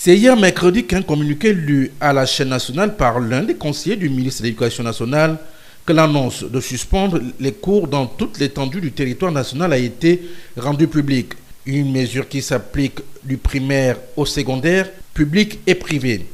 C'est hier mercredi qu'un communiqué lu à la chaîne nationale par l'un des conseillers du ministre de l'Éducation nationale que l'annonce de suspendre les cours dans toute l'étendue du territoire national a été rendue publique. Une mesure qui s'applique du primaire au secondaire, public et privé.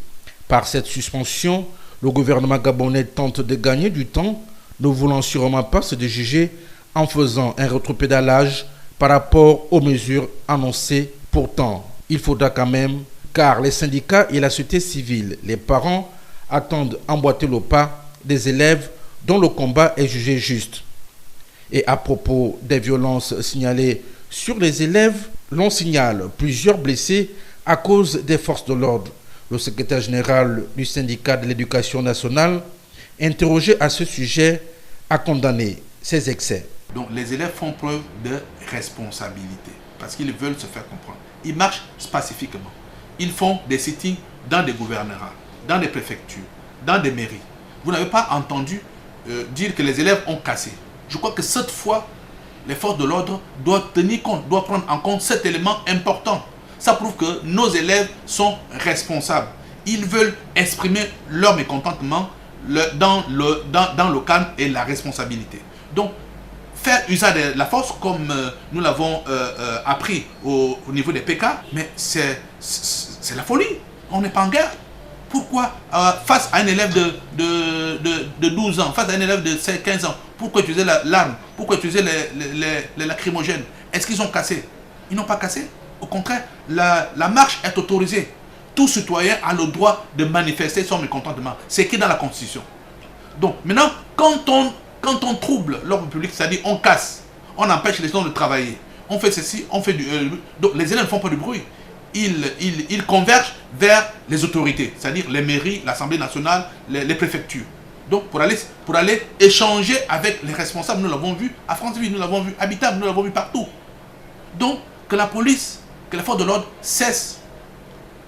Par cette suspension, le gouvernement gabonais tente de gagner du temps, ne voulant sûrement pas se déjuger en faisant un rétropédalage par rapport aux mesures annoncées. Pourtant, il faudra quand même, car les syndicats et la société civile, les parents, attendent emboîter le pas des élèves dont le combat est jugé juste. Et à propos des violences signalées sur les élèves, l'on signale plusieurs blessés à cause des forces de l'ordre. Le secrétaire général du syndicat de l'éducation nationale, interrogé à ce sujet, a condamné ces excès. Donc les élèves font preuve de responsabilité parce qu'ils veulent se faire comprendre. Ils marchent pacifiquement. Ils font des sittings dans des gouvernorats, dans des préfectures, dans des mairies. Vous n'avez pas entendu dire que les élèves ont cassé. Je crois que cette fois, les forces de l'ordre doivent tenir compte, doivent prendre en compte cet élément important. Ça prouve que nos élèves sont responsables. Ils veulent exprimer leur mécontentement dans le calme et la responsabilité. Donc, faire usage de la force comme nous l'avons appris au niveau des PK, mais c'est la folie. On n'est pas en guerre. Pourquoi face à un élève de 12 ans, face à un élève de 15 ans, pourquoi utiliser l'arme? Pourquoi utiliser les lacrymogènes? Est-ce qu'ils ont cassé? Ils n'ont pas cassé. Au contraire, la marche est autorisée. Tout citoyen a le droit de manifester son mécontentement. C'est écrit dans la Constitution. Donc maintenant, quand on trouble l'ordre public, c'est-à-dire on casse, on empêche les gens de travailler, on fait ceci, on fait donc les élèves ne font pas du bruit. Ils convergent vers les autorités, c'est-à-dire les mairies, l'Assemblée nationale, les préfectures. Donc pour aller échanger avec les responsables, nous l'avons vu à Franceville, nous l'avons vu à Habitat, nous l'avons vu partout. Donc que la police, que les forces de l'ordre cessent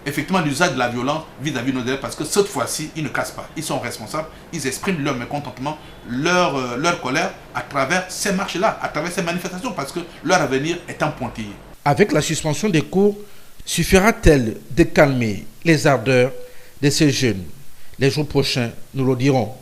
effectivement l'usage de la violence vis-à-vis de nos élèves, parce que cette fois-ci, ils ne cassent pas. Ils sont responsables, ils expriment leur mécontentement, leur colère à travers ces marches-là, à travers ces manifestations, parce que leur avenir est en pointillé. Avec la suspension des cours, suffira-t-elle de calmer les ardeurs de ces jeunes? Les jours prochains, nous le dirons.